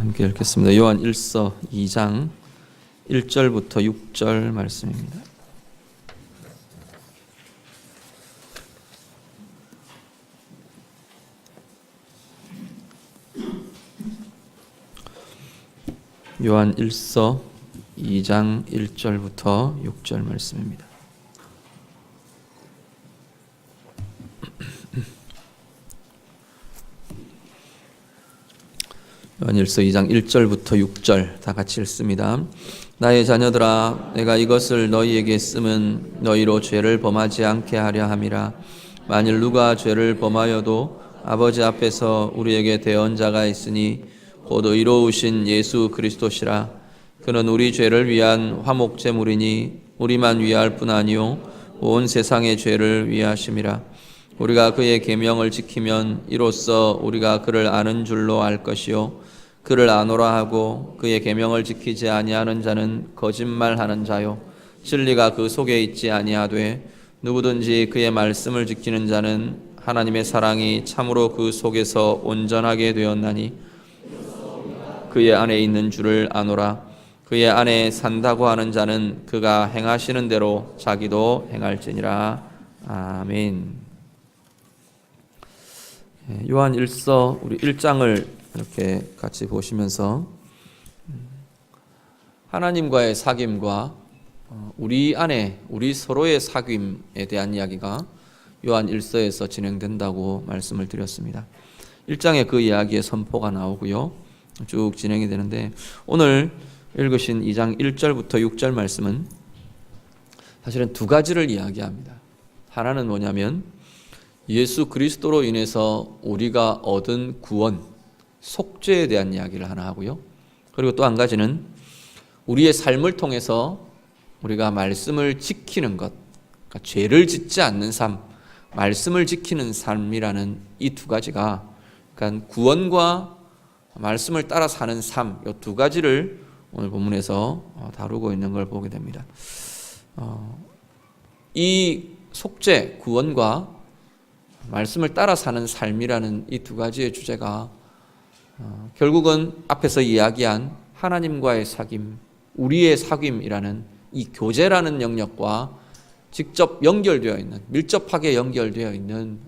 함께 읽겠습니다. 요한 1서 2장 1절부터 6절 말씀입니다. 요한 1서 2장 1절부터 6절 말씀입니다. 요한 1서 2장 1절부터 6절 다 같이 읽습니다. 나의 자녀들아, 내가 이것을 너희에게 쓰면 너희로 죄를 범하지 않게 하려 함이라. 만일 누가 죄를 범하여도 아버지 앞에서 우리에게 대언자가 있으니 곧 의로우신 예수 그리스도시라. 그는 우리 죄를 위한 화목제물이니 우리만 위할 뿐 아니요 온 세상의 죄를 위하심이라. 우리가 그의 계명을 지키면 이로써 우리가 그를 아는 줄로 알 것이요 그를 아노라 하고 그의 계명을 지키지 아니하는 자는 거짓말하는 자요 진리가 그 속에 있지 아니하되 누구든지 그의 말씀을 지키는 자는 하나님의 사랑이 참으로 그 속에서 온전하게 되었나니 그의 안에 있는 줄을 아노라. 그의 안에 산다고 하는 자는 그가 행하시는 대로 자기도 행할지니라. 아멘. 요한 1서 우리 1장을 이렇게 같이 보시면서 하나님과의 사귐과 우리 안에 우리 서로의 사귐에 대한 이야기가 요한 1서에서 진행된다고 말씀을 드렸습니다. 1장에 그 이야기의 선포가 나오고요. 쭉 진행이 되는데 오늘 읽으신 2장 1절부터 6절 말씀은 사실은 두 가지를 이야기합니다. 하나는 뭐냐면 예수 그리스도로 인해서 우리가 얻은 구원, 속죄에 대한 이야기를 하나 하고요. 그리고 또 한 가지는 우리의 삶을 통해서 우리가 말씀을 지키는 것, 그러니까 죄를 짓지 않는 삶, 말씀을 지키는 삶이라는 이 두 가지가, 그러니까 구원과 말씀을 따라 사는 삶, 이 두 가지를 오늘 본문에서 다루고 있는 걸 보게 됩니다. 이 속죄, 구원과 말씀을 따라 사는 삶이라는 이 두 가지의 주제가 결국은 앞에서 이야기한 하나님과의 사귐, 우리의 사귐이라는 이 교제라는 영역과 직접 연결되어 있는, 밀접하게 연결되어 있는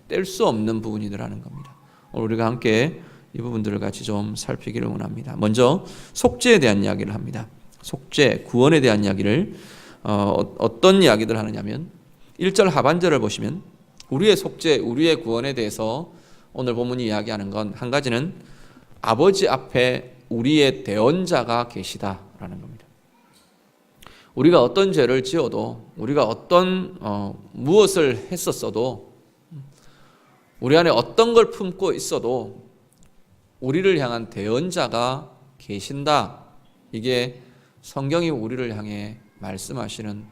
뗄 수 없는 부분이라는 겁니다. 오늘 우리가 함께 이 부분들을 같이 좀 살피기를 원합니다. 먼저 속죄에 대한 이야기를 합니다. 속죄, 구원에 대한 이야기를 어떤 이야기들 하느냐면 1절 하반절을 보시면 우리의 속죄, 우리의 구원에 대해서 오늘 본문이 이야기하는 건 한 가지는 아버지 앞에 우리의 대언자가 계시다라는 겁니다. 우리가 어떤 죄를 지어도, 우리가 어떤 무엇을 했었어도, 우리 안에 어떤 걸 품고 있어도 우리를 향한 대언자가 계신다. 이게 성경이 우리를 향해 말씀하시는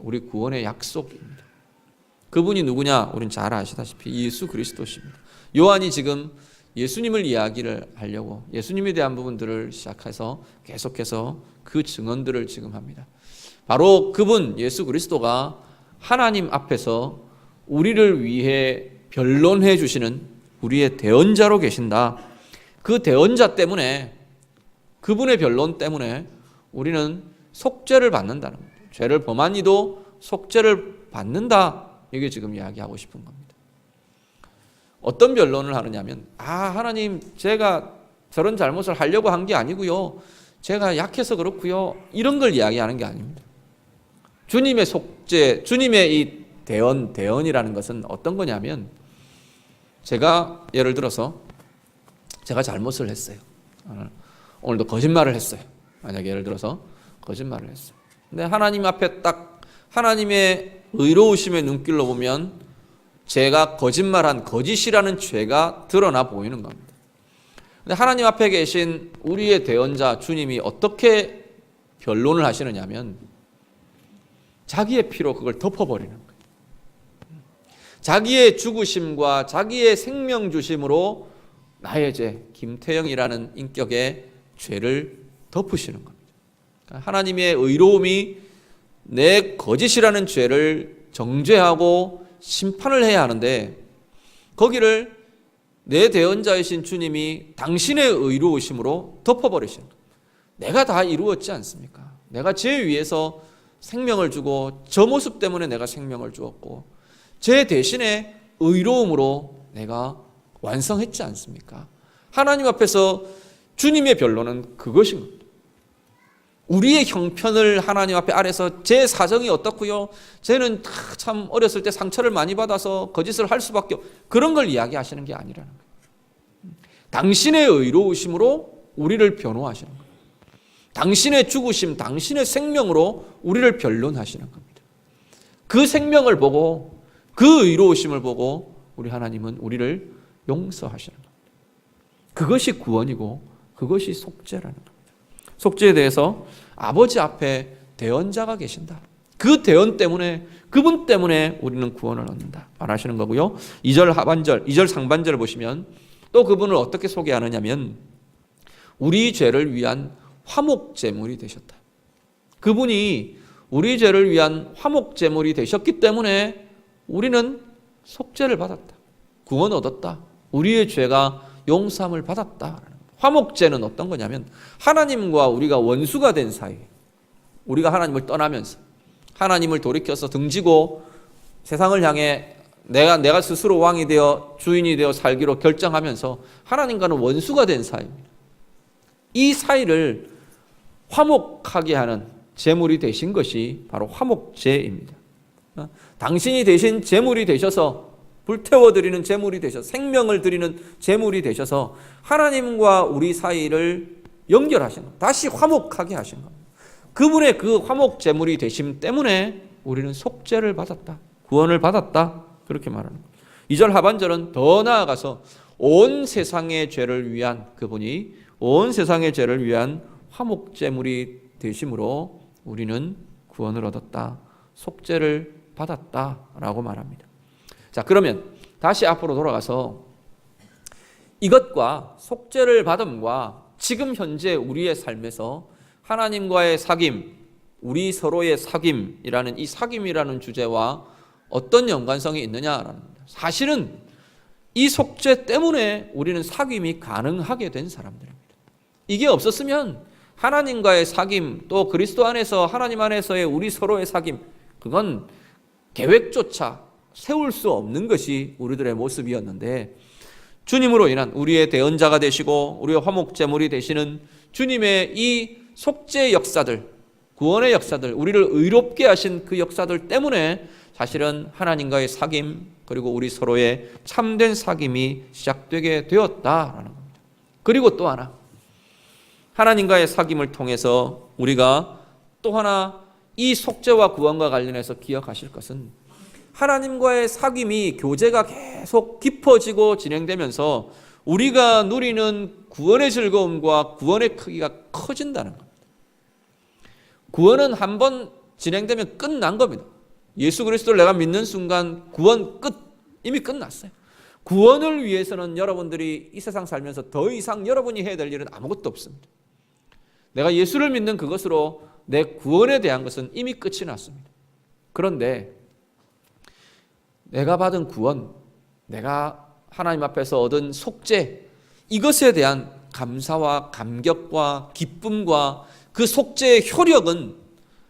우리 구원의 약속입니다. 그분이 누구냐? 우린 잘 아시다시피 예수 그리스도십니다. 요한이 지금 예수님을 이야기를 하려고 예수님에 대한 부분들을 시작해서 계속해서 그 증언들을 지금 합니다. 바로 그분 예수 그리스도가 하나님 앞에서 우리를 위해 변론해 주시는 우리의 대언자로 계신다. 그 대언자 때문에, 그분의 변론 때문에 우리는 속죄를 받는다는 거죠. 죄를 범한 이도 속죄를 받는다. 이게 지금 이야기하고 싶은 겁니다. 어떤 변론을 하느냐면 하나님, 제가 저런 잘못을 하려고 한 게 아니고요, 제가 약해서 그렇고요, 이런 걸 이야기하는 게 아닙니다. 주님의 속죄, 주님의 이 대언이라는 것은 어떤 거냐면, 제가 예를 들어서 제가 잘못을 했어요. 오늘도 거짓말을 했어요. 만약에 예를 들어서 거짓말을 했어요. 근데 하나님 앞에 딱 하나님의 의로우심의 눈길로 보면 제가 거짓말한 거짓이라는 죄가 드러나 보이는 겁니다. 근데 하나님 앞에 계신 우리의 대언자 주님이 어떻게 변론을 하시느냐면 자기의 피로 그걸 덮어버리는 거예요. 자기의 죽으심과 자기의 생명 주심으로 나의 죄, 김태영이라는 인격의 죄를 덮으시는 겁니다. 그러니까 하나님의 의로움이 내 거짓이라는 죄를 정죄하고 심판을 해야 하는데 거기를 내 대언자이신 주님이 당신의 의로우심으로 덮어버리신, 내가 다 이루었지 않습니까? 내가 죄 위해서 생명을 주고 저 모습 때문에 내가 생명을 주었고 제 대신에 의로움으로 내가 완성했지 않습니까? 하나님 앞에서 주님의 변론은 그것인 겁니다. 우리의 형편을 하나님 앞에 아래서 제 사정이 어떻고요? 쟤는 참 어렸을 때 상처를 많이 받아서 거짓을 할 수밖에 그런 걸 이야기하시는 게 아니라는 거예요. 당신의 의로우심으로 우리를 변호하시는 거예요. 당신의 죽으심, 당신의 생명으로 우리를 변론하시는 겁니다. 그 생명을 보고 그 의로우심을 보고 우리 하나님은 우리를 용서하시는 겁니다. 그것이 구원이고 그것이 속죄라는 겁니다. 속죄에 대해서 아버지 앞에 대언자가 계신다. 그 대언 때문에, 그분 때문에 우리는 구원을 얻는다 말하시는 거고요. 2절 하반절, 2절 상반절을 보시면 또 그분을 어떻게 소개하느냐면 우리 죄를 위한 화목제물이 되셨다. 그분이 우리 죄를 위한 화목제물이 되셨기 때문에 우리는 속죄를 받았다. 구원 얻었다. 우리의 죄가 용서함을 받았다. 화목제는 어떤 거냐면 하나님과 우리가 원수가 된 사이, 우리가 하나님을 떠나면서 하나님을 돌이켜서 등지고 세상을 향해 내가 스스로 왕이 되어 주인이 되어 살기로 결정하면서 하나님과는 원수가 된 사이입니다. 이 사이를 화목하게 하는 제물이 되신 것이 바로 화목제입니다. 당신이 대신 제물이 되셔서 불태워드리는 제물이 되셔서 생명을 드리는 제물이 되셔서 하나님과 우리 사이를 연결하신 겁니다. 다시 화목하게 하신 겁니다. 그분의 그 화목 제물이 되심 때문에 우리는 속죄를 받았다. 구원을 받았다. 그렇게 말하는 겁니다. 2절 하반절은 더 나아가서 온 세상의 죄를 위한 그분이 온 세상의 죄를 위한 화목 제물이 되심으로 우리는 구원을 얻었다. 속죄를 받았다라고 말합니다. 자, 그러면 다시 앞으로 돌아가서 이것과 속죄를 받음과 지금 현재 우리의 삶에서 하나님과의 사귐, 우리 서로의 사귐이라는 이 사귐이라는 주제와 어떤 연관성이 있느냐라는 겁니다. 사실은 이 속죄 때문에 우리는 사귐이 가능하게 된 사람들입니다. 이게 없었으면 하나님과의 사귐, 또 그리스도 안에서 하나님 안에서의 우리 서로의 사귐, 그건 계획조차 세울 수 없는 것이 우리들의 모습이었는데 주님으로 인한 우리의 대언자가 되시고 우리의 화목제물이 되시는 주님의 이 속죄의 역사들, 구원의 역사들, 우리를 의롭게 하신 그 역사들 때문에 사실은 하나님과의 사귐 그리고 우리 서로의 참된 사귐이 시작되게 되었다라는 겁니다. 그리고 또 하나, 하나님과의 사귐을 통해서 우리가 또 하나 이 속죄와 구원과 관련해서 기억하실 것은 하나님과의 사귐이 교제가 계속 깊어지고 진행되면서 우리가 누리는 구원의 즐거움과 구원의 크기가 커진다는 겁니다. 구원은 한번 진행되면 끝난 겁니다. 예수 그리스도를 내가 믿는 순간 구원 끝, 이미 끝났어요. 구원을 위해서는 여러분들이 이 세상 살면서 더 이상 여러분이 해야 될 일은 아무것도 없습니다. 내가 예수를 믿는 그것으로 내 구원에 대한 것은 이미 끝이 났습니다. 그런데 내가 받은 구원, 내가 하나님 앞에서 얻은 속죄, 이것에 대한 감사와 감격과 기쁨과 그 속죄의 효력은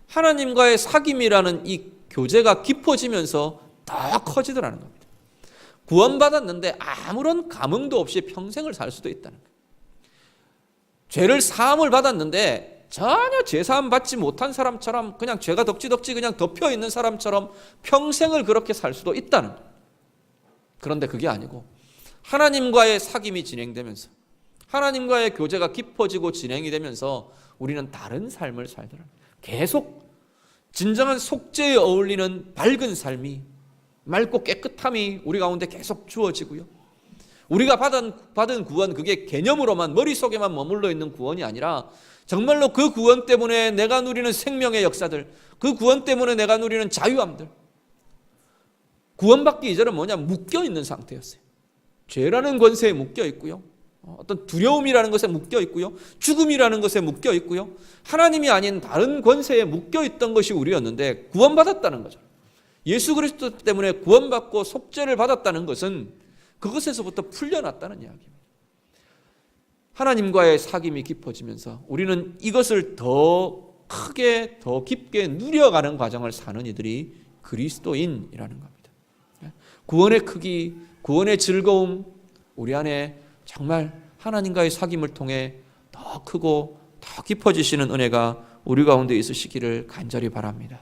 하나님과의 사귐이라는 이 교제가 깊어지면서 더 커지더라는 겁니다. 구원받았는데 아무런 감흥도 없이 평생을 살 수도 있다는 거예요. 죄를 사함을 받았는데 전혀 죄사함 받지 못한 사람처럼 그냥 죄가 덕지덕지 그냥 덮여 있는 사람처럼 평생을 그렇게 살 수도 있다는 거예요. 그런데 그게 아니고 하나님과의 사귐이 진행되면서 하나님과의 교제가 깊어지고 진행이 되면서 우리는 다른 삶을 살더라. 계속 진정한 속죄에 어울리는 밝은 삶이, 맑고 깨끗함이 우리 가운데 계속 주어지고요. 우리가 받은 구원, 그게 개념으로만 머릿속에만 머물러 있는 구원이 아니라 정말로 그 구원 때문에 내가 누리는 생명의 역사들, 그 구원 때문에 내가 누리는 자유함들, 구원받기 이전은 뭐냐? 묶여있는 상태였어요. 죄라는 권세에 묶여있고요, 어떤 두려움이라는 것에 묶여있고요, 죽음이라는 것에 묶여있고요, 하나님이 아닌 다른 권세에 묶여있던 것이 우리였는데 구원받았다는 거죠. 예수 그리스도 때문에 구원받고 속죄를 받았다는 것은 그것에서부터 풀려났다는 이야기입니다. 하나님과의 사귐이 깊어지면서 우리는 이것을 더 크게 더 깊게 누려가는 과정을 사는 이들이 그리스도인이라는 겁니다. 구원의 크기, 구원의 즐거움, 우리 안에 정말 하나님과의 사귐을 통해 더 크고 더 깊어지시는 은혜가 우리 가운데 있으시기를 간절히 바랍니다.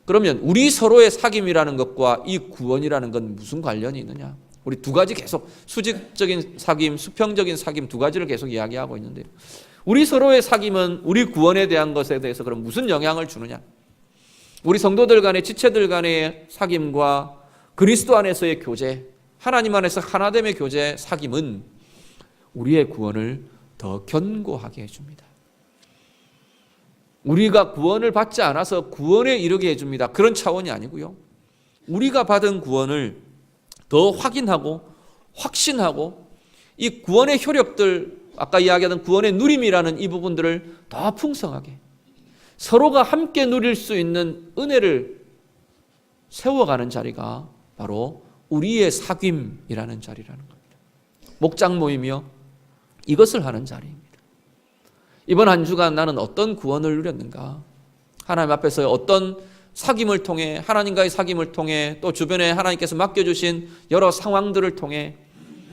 그러면 우리 서로의 사귐이라는 것과 이 구원이라는 건 무슨 관련이 있느냐? 우리 두 가지 계속 수직적인 사귐, 수평적인 사귐 두 가지를 계속 이야기하고 있는데요. 우리 서로의 사귐은 우리 구원에 대한 것에 대해서 그럼 무슨 영향을 주느냐? 우리 성도들 간의 지체들 간의 사귐과 그리스도 안에서의 교제, 하나님 안에서 하나됨의 교제, 사귐은 우리의 구원을 더 견고하게 해줍니다. 우리가 구원을 받지 않아서 구원에 이르게 해줍니다. 그런 차원이 아니고요. 우리가 받은 구원을 더 확인하고 확신하고 이 구원의 효력들, 아까 이야기하던 구원의 누림이라는 이 부분들을 더 풍성하게 서로가 함께 누릴 수 있는 은혜를 세워가는 자리가 바로 우리의 사귐이라는 자리라는 겁니다. 목장 모임이요, 이것을 하는 자리입니다. 이번 한 주간 나는 어떤 구원을 누렸는가? 하나님 앞에서 어떤 사귐을 통해, 하나님과의 사귐을 통해, 또 주변에 하나님께서 맡겨주신 여러 상황들을 통해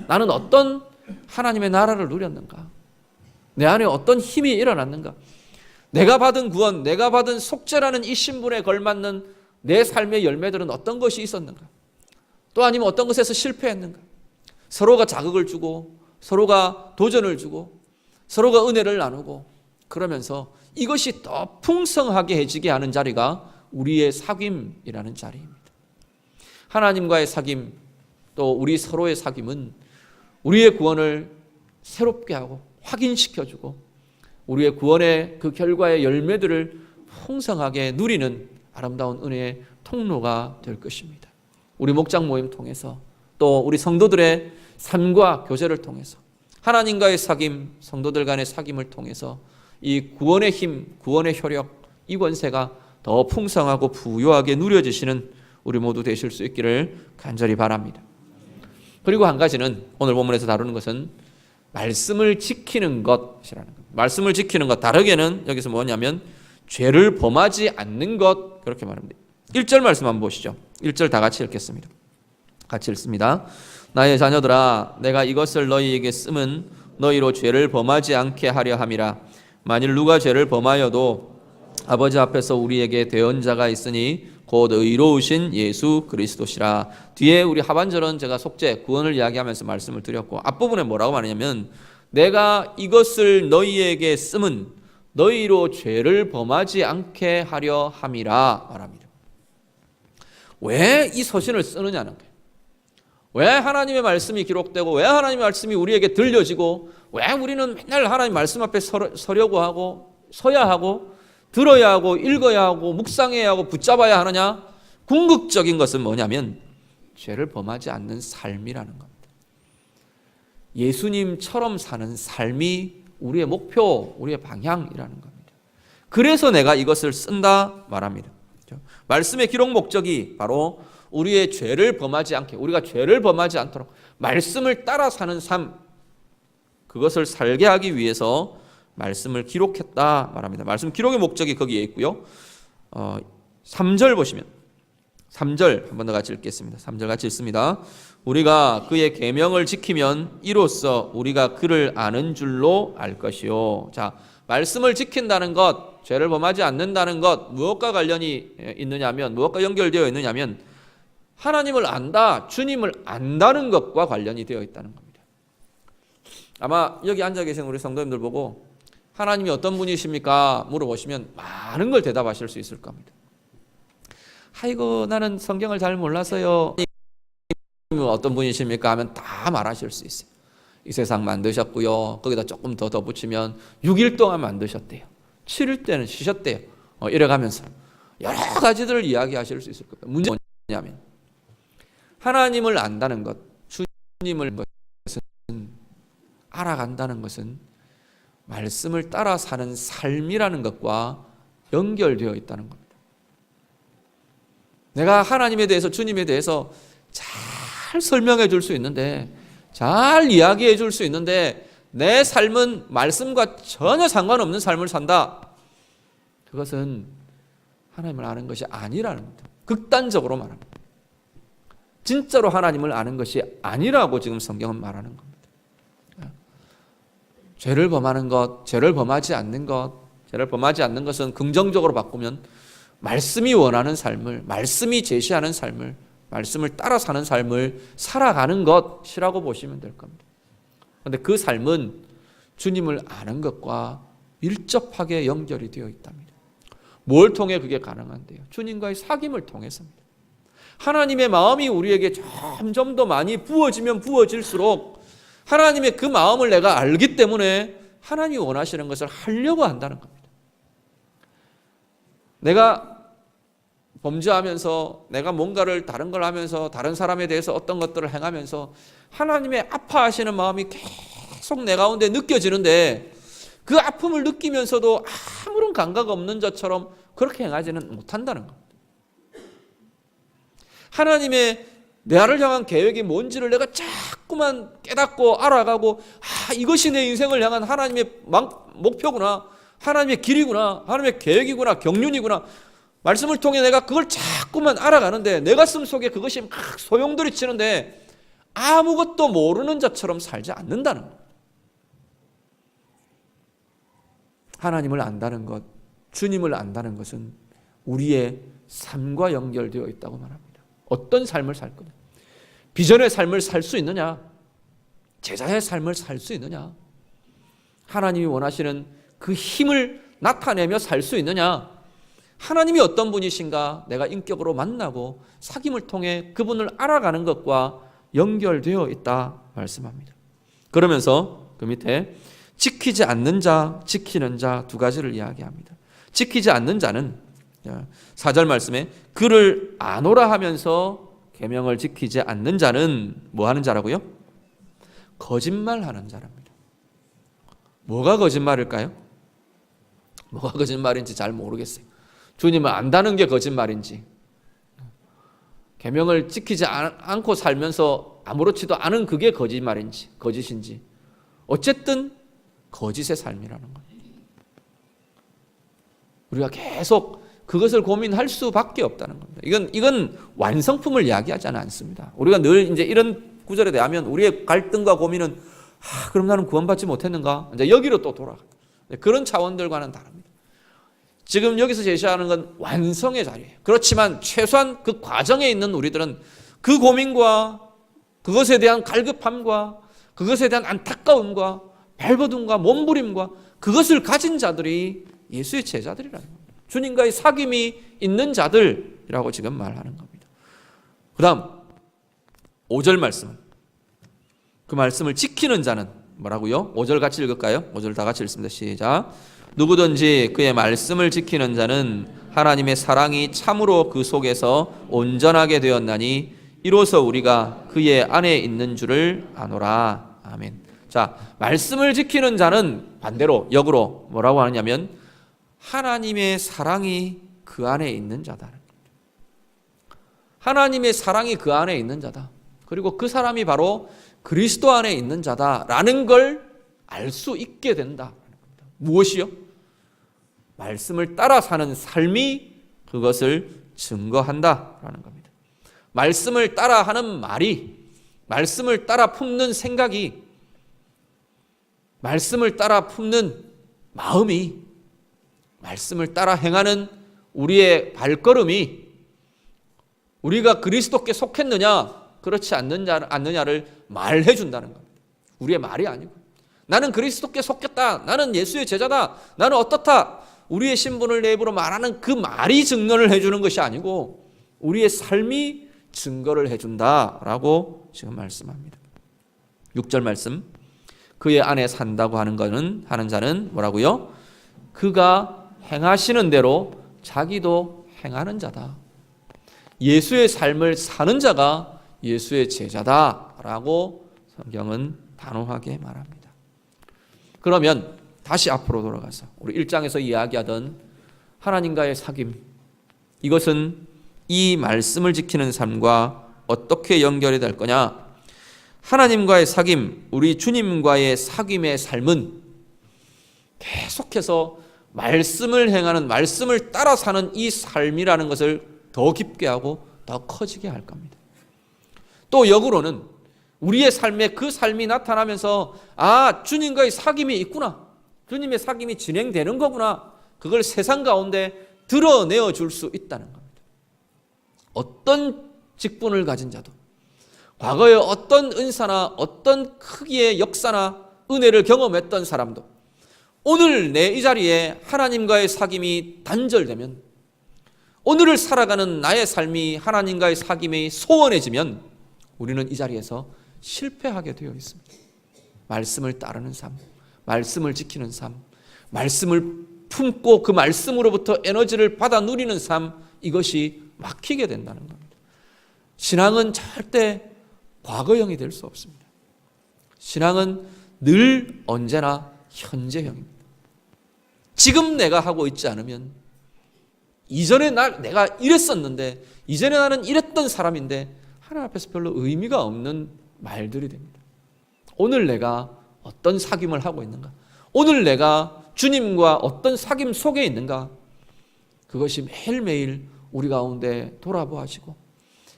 나는 어떤 하나님의 나라를 누렸는가? 내 안에 어떤 힘이 일어났는가? 내가 받은 구원, 내가 받은 속죄라는 이 신분에 걸맞는 내 삶의 열매들은 어떤 것이 있었는가? 또 아니면 어떤 것에서 실패했는가? 서로가 자극을 주고, 서로가 도전을 주고, 서로가 은혜를 나누고, 그러면서 이것이 더 풍성하게 해지게 하는 자리가 우리의 사귐이라는 자리입니다. 하나님과의 사귐, 또 우리 서로의 사귐은 우리의 구원을 새롭게 하고 확인시켜주고 우리의 구원의 그 결과의 열매들을 풍성하게 누리는 아름다운 은혜의 통로가 될 것입니다. 우리 목장 모임 통해서, 또 우리 성도들의 삶과 교제를 통해서, 하나님과의 사귐, 성도들 간의 사귐을 통해서 이 구원의 힘, 구원의 효력, 이 권세가 더 풍성하고 부유하게 누려지시는 우리 모두 되실 수 있기를 간절히 바랍니다. 그리고 한 가지는 오늘 본문에서 다루는 것은 말씀을 지키는 것이라는 것. 말씀을 지키는 것, 다르게는 여기서 뭐냐면 죄를 범하지 않는 것, 그렇게 말합니다. 1절 말씀 한번 보시죠. 1절 다 같이 읽겠습니다. 같이 읽습니다. 나의 자녀들아, 내가 이것을 너희에게 쓰면 너희로 죄를 범하지 않게 하려 함이라. 만일 누가 죄를 범하여도 아버지 앞에서 우리에게 대언자가 있으니 곧 의로우신 예수 그리스도시라. 뒤에 우리 하반절은 제가 속죄, 구원을 이야기하면서 말씀을 드렸고, 앞부분에 뭐라고 말하냐면 내가 이것을 너희에게 쓰면 너희로 죄를 범하지 않게 하려 함이라 말합니다. 왜 이 서신을 쓰느냐는 거예요. 왜 하나님의 말씀이 기록되고, 왜 하나님의 말씀이 우리에게 들려지고, 왜 우리는 맨날 하나님 말씀 앞에 서려고 하고, 서야 하고, 들어야 하고, 읽어야 하고, 묵상해야 하고, 붙잡아야 하느냐? 궁극적인 것은 뭐냐면 죄를 범하지 않는 삶이라는 겁니다. 예수님처럼 사는 삶이 우리의 목표, 우리의 방향이라는 겁니다. 그래서 내가 이것을 쓴다 말합니다. 말씀의 기록 목적이 바로 우리의 죄를 범하지 않게, 우리가 죄를 범하지 않도록 말씀을 따라 사는 삶, 그것을 살게 하기 위해서 말씀을 기록했다 말합니다. 말씀 기록의 목적이 거기에 있고요. 3절 보시면, 3절 한 번 더 같이 읽겠습니다. 3절 같이 읽습니다. 우리가 그의 계명을 지키면 이로써 우리가 그를 아는 줄로 알 것이요. 자, 말씀을 지킨다는 것, 죄를 범하지 않는다는 것, 무엇과 관련이 있느냐면, 무엇과 연결되어 있느냐면 하나님을 안다, 주님을 안다는 것과 관련이 되어 있다는 겁니다. 아마 여기 앉아 계신 우리 성도님들 보고 하나님이 어떤 분이십니까? 물어보시면 많은 걸 대답하실 수 있을 겁니다. 아이고, 나는 성경을 잘 몰라서요. 어떤 분이십니까? 하면 다 말하실 수 있어요. 이 세상 만드셨고요. 거기다 조금 더 덧붙이면 6일 동안 만드셨대요. 7일 때는 쉬셨대요. 이래가면서 여러 가지들을 이야기하실 수 있을 겁니다. 문제는 뭐냐면 하나님을 안다는 것, 주님을 것은, 알아간다는 것은 말씀을 따라 사는 삶이라는 것과 연결되어 있다는 겁니다. 내가 하나님에 대해서, 주님에 대해서 잘 잘 설명해 줄 수 있는데, 잘 이야기해 줄 수 있는데 내 삶은 말씀과 전혀 상관없는 삶을 산다. 그것은 하나님을 아는 것이 아니라는 겁니다. 극단적으로 말합니다. 진짜로 하나님을 아는 것이 아니라고 지금 성경은 말하는 겁니다. 죄를 범하는 것, 죄를 범하지 않는 것, 죄를 범하지 않는 것은 긍정적으로 바꾸면 말씀이 원하는 삶을, 말씀이 제시하는 삶을, 말씀을 따라 사는 삶을 살아가는 것이라고 보시면 될 겁니다. 그런데 그 삶은 주님을 아는 것과 밀접하게 연결이 되어 있답니다. 뭘 통해 그게 가능한데요? 주님과의 사귐을 통해서입니다. 하나님의 마음이 우리에게 점점 더 많이 부어지면 부어질수록 하나님의 그 마음을 내가 알기 때문에 하나님이 원하시는 것을 하려고 한다는 겁니다. 내가 범죄하면서, 내가 뭔가를 다른 걸 하면서, 다른 사람에 대해서 어떤 것들을 행하면서 하나님의 아파하시는 마음이 계속 내 가운데 느껴지는데, 그 아픔을 느끼면서도 아무런 감각 없는 자처럼 그렇게 행하지는 못한다는 겁니다. 하나님의 나를 향한 계획이 뭔지를 내가 자꾸만 깨닫고 알아가고, 이것이 내 인생을 향한 하나님의 목표구나, 하나님의 길이구나, 하나님의 계획이구나, 경륜이구나, 말씀을 통해 내가 그걸 자꾸만 알아가는데 내 가슴 속에 그것이 막 소용돌이 치는데 아무것도 모르는 자처럼 살지 않는다는 것. 하나님을 안다는 것, 주님을 안다는 것은 우리의 삶과 연결되어 있다고 말합니다. 어떤 삶을 살 거냐? 비전의 삶을 살 수 있느냐? 제자의 삶을 살 수 있느냐? 하나님이 원하시는 그 힘을 나타내며 살 수 있느냐? 하나님이 어떤 분이신가 내가 인격으로 만나고 사귐을 통해 그분을 알아가는 것과 연결되어 있다 말씀합니다. 그러면서 그 밑에 지키지 않는 자, 지키는 자 두 가지를 이야기합니다. 지키지 않는 자는 4절 말씀에 그를 아노라 하면서 계명을 지키지 않는 자는 뭐 하는 자라고요? 거짓말하는 자랍니다. 뭐가 거짓말일까요? 뭐가 거짓말인지 잘 모르겠어요. 주님을 안다는 게 거짓말인지, 계명을 지키지 않고 살면서 아무렇지도 않은 그게 거짓말인지, 거짓인지, 어쨌든 거짓의 삶이라는 겁니다. 우리가 계속 그것을 고민할 수밖에 없다는 겁니다. 이건 완성품을 이야기하지는 않습니다. 우리가 늘 이제 이런 구절에 대하면 우리의 갈등과 고민은 그럼 나는 구원받지 못했는가? 이제 여기로 또 돌아가. 그런 차원들과는 다릅니다. 지금 여기서 제시하는 건 완성의 자리예요. 그렇지만 최소한 그 과정에 있는 우리들은 그 고민과 그것에 대한 갈급함과 그것에 대한 안타까움과 발버둥과 몸부림과 그것을 가진 자들이 예수의 제자들이라는 겁니다. 주님과의 사귐이 있는 자들이라고 지금 말하는 겁니다. 그 다음 5절 말씀은 그 말씀을 지키는 자는 뭐라고요? 5절 같이 읽을까요? 5절 다 같이 읽습니다. 시작. 누구든지 그의 말씀을 지키는 자는 하나님의 사랑이 참으로 그 속에서 온전하게 되었나니 이로써 우리가 그의 안에 있는 줄을 아노라. 아멘. 자, 말씀을 지키는 자는 반대로 역으로 뭐라고 하느냐면 하나님의 사랑이 그 안에 있는 자다. 하나님의 사랑이 그 안에 있는 자다. 그리고 그 사람이 바로 그리스도 안에 있는 자다라는 걸 알 수 있게 된다. 무엇이요? 말씀을 따라 사는 삶이 그것을 증거한다라는 겁니다. 말씀을 따라 하는 말이, 말씀을 따라 품는 생각이, 말씀을 따라 품는 마음이, 말씀을 따라 행하는 우리의 발걸음이 우리가 그리스도께 속했느냐 그렇지 않느냐를 말해 준다는 겁니다. 우리의 말이 아니고 나는 그리스도께 속했다, 나는 예수의 제자다, 나는 어떻다, 우리의 신분을 내 입으로 말하는 그 말이 증언을 해주는 것이 아니고 우리의 삶이 증거를 해준다라고 지금 말씀합니다. 6절 말씀, 그의 안에 산다고 하는 자는 뭐라고요? 그가 행하시는 대로 자기도 행하는 자다. 예수의 삶을 사는 자가 예수의 제자다라고 성경은 단호하게 말합니다. 그러면 다시 앞으로 돌아가서 우리 1장에서 이야기하던 하나님과의 사귐, 이것은 이 말씀을 지키는 삶과 어떻게 연결이 될 거냐? 하나님과의 사귐, 우리 주님과의 사귐의 삶은 계속해서 말씀을 행하는, 말씀을 따라 사는 이 삶이라는 것을 더 깊게 하고 더 커지게 할 겁니다. 또 역으로는 우리의 삶에 그 삶이 나타나면서 주님과의 사귐이 있구나, 주님의 사귐이 진행되는 거구나, 그걸 세상 가운데 드러내어 줄 수 있다는 겁니다. 어떤 직분을 가진 자도, 과거에 어떤 은사나 어떤 크기의 역사나 은혜를 경험했던 사람도 오늘 내 이 자리에 하나님과의 사귐이 단절되면, 오늘을 살아가는 나의 삶이 하나님과의 사귐이 소원해지면 우리는 이 자리에서 실패하게 되어 있습니다. 말씀을 따르는 삶, 말씀을 지키는 삶, 말씀을 품고 그 말씀으로부터 에너지를 받아 누리는 삶, 이것이 막히게 된다는 겁니다. 신앙은 절대 과거형이 될 수 없습니다. 신앙은 늘 언제나 현재형입니다. 지금 내가 하고 있지 않으면, 이전에 내가 이랬었는데, 이전에 나는 이랬던 사람인데, 하나님 앞에서 별로 의미가 없는 말들이 됩니다. 오늘 내가 어떤 사귐을 하고 있는가, 오늘 내가 주님과 어떤 사귐 속에 있는가, 그것이 매일매일 우리 가운데 돌아보아지고,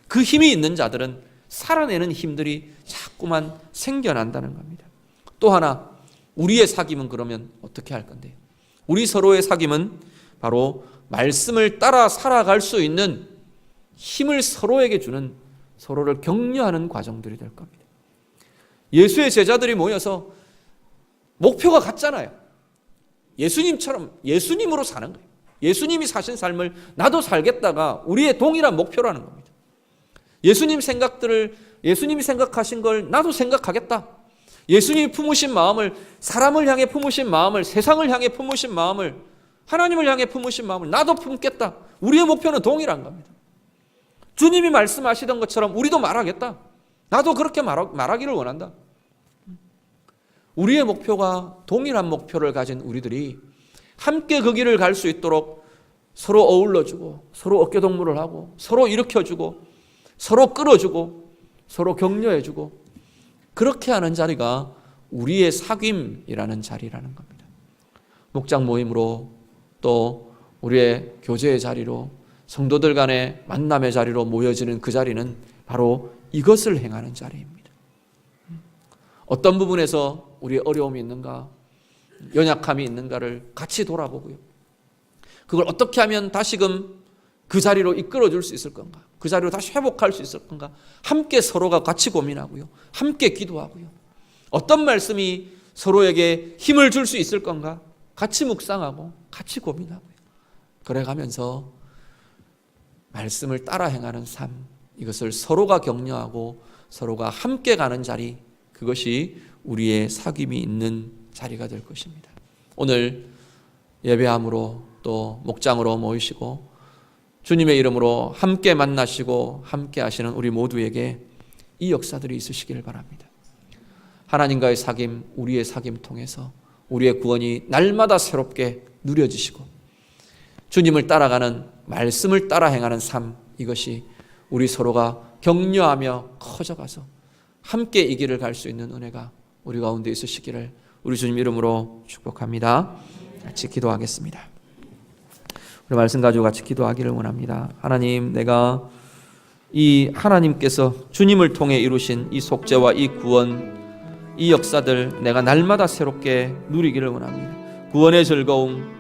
그 힘이 있는 자들은 살아내는 힘들이 자꾸만 생겨난다는 겁니다. 또 하나, 우리의 사귐은 그러면 어떻게 할 건데요? 우리 서로의 사귐은 바로 말씀을 따라 살아갈 수 있는 힘을 서로에게 주는, 서로를 격려하는 과정들이 될 겁니다. 예수의 제자들이 모여서 목표가 같잖아요. 예수님처럼, 예수님으로 사는 거예요. 예수님이 사신 삶을 나도 살겠다가 우리의 동일한 목표라는 겁니다. 예수님 생각들을, 예수님이 생각하신 걸 나도 생각하겠다. 예수님이 품으신 마음을, 사람을 향해 품으신 마음을, 세상을 향해 품으신 마음을, 하나님을 향해 품으신 마음을 나도 품겠다. 우리의 목표는 동일한 겁니다. 주님이 말씀하시던 것처럼 우리도 말하겠다. 나도 그렇게 말하기를 원한다. 우리의 목표가 동일한 목표를 가진 우리들이 함께 그 길을 갈 수 있도록 서로 어울러주고, 서로 어깨동무를 하고, 서로 일으켜주고, 서로 끌어주고, 서로 격려해주고, 그렇게 하는 자리가 우리의 사귐이라는 자리라는 겁니다. 목장 모임으로, 또 우리의 교제의 자리로, 성도들 간의 만남의 자리로 모여지는 그 자리는 바로 이것을 행하는 자리입니다. 어떤 부분에서 우리의 어려움이 있는가, 연약함이 있는가를 같이 돌아보고요, 그걸 어떻게 하면 다시금 그 자리로 이끌어 줄 수 있을 건가, 그 자리로 다시 회복할 수 있을 건가, 함께 서로가 같이 고민하고요, 함께 기도하고요, 어떤 말씀이 서로에게 힘을 줄 수 있을 건가 같이 묵상하고 같이 고민하고요, 그래가면서 말씀을 따라 행하는 삶, 이것을 서로가 격려하고 서로가 함께 가는 자리, 그것이 우리의 사귐이 있는 자리가 될 것입니다. 오늘 예배함으로 또 목장으로 모이시고 주님의 이름으로 함께 만나시고 함께 하시는 우리 모두에게 이 역사들이 있으시기를 바랍니다. 하나님과의 사귐, 우리의 사귐 통해서 우리의 구원이 날마다 새롭게 누려지시고 주님을 따라가는, 말씀을 따라 행하는 삶, 이것이 우리 서로가 격려하며 커져가서 함께 이 길을 갈 수 있는 은혜가 우리 가운데 있으시기를 우리 주님 이름으로 축복합니다. 같이 기도하겠습니다. 우리 말씀 가지고 같이 기도하기를 원합니다. 하나님, 내가 이 하나님께서 주님을 통해 이루신 이 속죄와 이 구원, 이 역사들 내가 날마다 새롭게 누리기를 원합니다. 구원의 즐거움,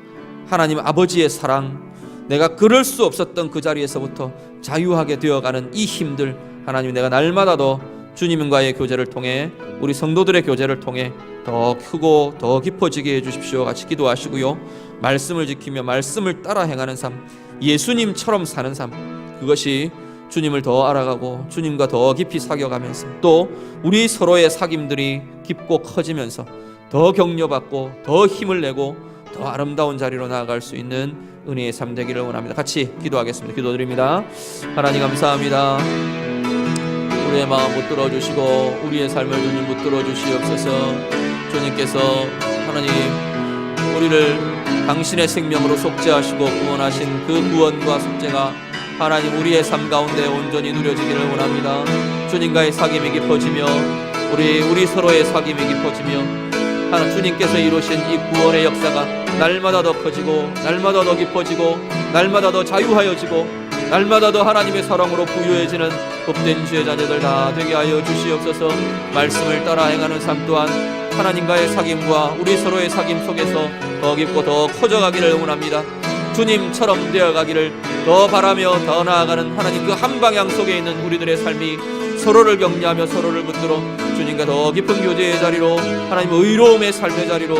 하나님 아버지의 사랑, 내가 그럴 수 없었던 그 자리에서부터 자유하게 되어가는 이 힘들, 하나님 내가 날마다 더 주님과의 교제를 통해, 우리 성도들의 교제를 통해 더 크고 더 깊어지게 해주십시오. 같이 기도하시고요, 말씀을 지키며 말씀을 따라 행하는 삶, 예수님처럼 사는 삶, 그것이 주님을 더 알아가고 주님과 더 깊이 사귀어가면서 또 우리 서로의 사귐들이 깊고 커지면서 더 격려받고 더 힘을 내고 더 아름다운 자리로 나아갈 수 있는 은혜의 삶 되기를 원합니다. 같이 기도하겠습니다. 기도드립니다. 하나님 감사합니다. 우리의 마음 붙들어 주시고 우리의 삶을 주님 붙들어 주시옵소서. 주님께서 하나님 우리를 당신의 생명으로 속죄하시고 구원하신 그 구원과 속죄가 하나님 우리의 삶 가운데 온전히 누려지기를 원합니다. 주님과의 사귐이 깊어지며 우리 서로의 사귐이 깊어지며 하나님 주님께서 이루신 이 구원의 역사가 날마다 더 커지고 날마다 더 깊어지고 날마다 더 자유하여지고 날마다 더 하나님의 사랑으로 부유해지는 복된 주의 자녀들 다 되게 하여 주시옵소서. 말씀을 따라 행하는 삶 또한 하나님과의 사귐과 우리 서로의 사귐 속에서 더 깊고 더 커져가기를 원합니다. 주님처럼 되어가기를 더 바라며 더 나아가는 하나님 그 한 방향 속에 있는 우리들의 삶이 서로를 격려하며 서로를 붙들어 주님과 더 깊은 교제의 자리로 하나님 의로움의 삶의 자리로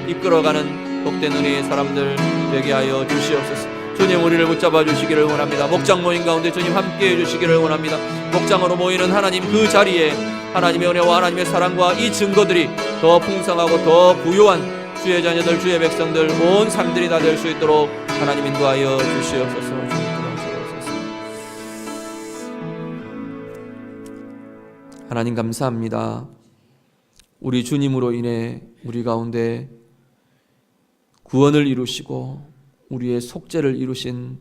이끌어가는 복된 은혜의 사람들 되게 하여 주시옵소서. 주님 우리를 붙잡아 주시기를 원합니다. 목장 모임 가운데 주님 함께해 주시기를 원합니다. 목장으로 모이는 하나님 그 자리에 하나님의 은혜와 하나님의 사랑과 이 증거들이 더 풍성하고 더 부요한 주의 자녀들 주의 백성들 온 삶들이 다 될 수 있도록 하나님 인도하여 주시옵소서. 하나님 감사합니다. 우리 주님으로 인해 우리 가운데 구원을 이루시고 우리의 속죄를 이루신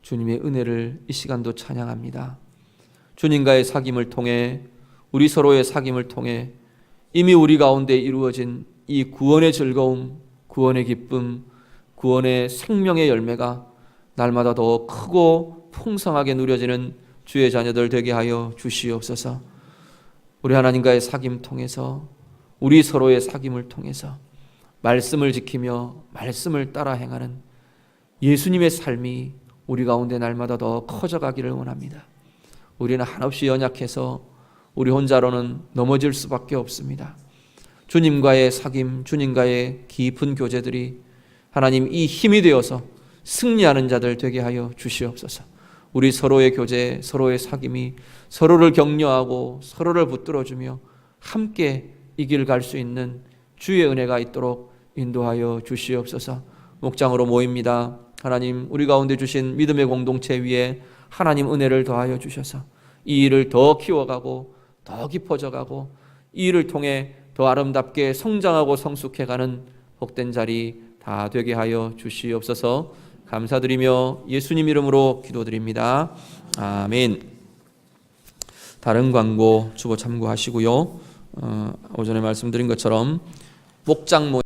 주님의 은혜를 이 시간도 찬양합니다. 주님과의 사귐을 통해 우리 서로의 사귐을 통해 이미 우리 가운데 이루어진 이 구원의 즐거움, 구원의 기쁨, 구원의 생명의 열매가 날마다 더 크고 풍성하게 누려지는 주의 자녀들 되게 하여 주시옵소서. 우리 하나님과의 사귐 통해서 우리 서로의 사귐을 통해서 말씀을 지키며 말씀을 따라 행하는 예수님의 삶이 우리 가운데 날마다 더 커져가기를 원합니다. 우리는 한없이 연약해서 우리 혼자로는 넘어질 수밖에 없습니다. 주님과의 사귐, 주님과의 깊은 교제들이 하나님 이 힘이 되어서 승리하는 자들 되게 하여 주시옵소서. 우리 서로의 교제, 서로의 사귐이 서로를 격려하고 서로를 붙들어주며 함께 이 길 갈 수 있는 주의 은혜가 있도록 인도하여 주시옵소서. 목장으로 모입니다. 하나님 우리 가운데 주신 믿음의 공동체 위에 하나님 은혜를 더하여 주셔서 이 일을 더 키워가고 더 깊어져가고 이 일을 통해 더 아름답게 성장하고 성숙해가는 복된 자리 다 되게 하여 주시옵소서. 감사드리며 예수님 이름으로 기도드립니다. 아멘. 다른 광고 주보 참고하시고요. 오전에 말씀드린 것처럼 목장 모임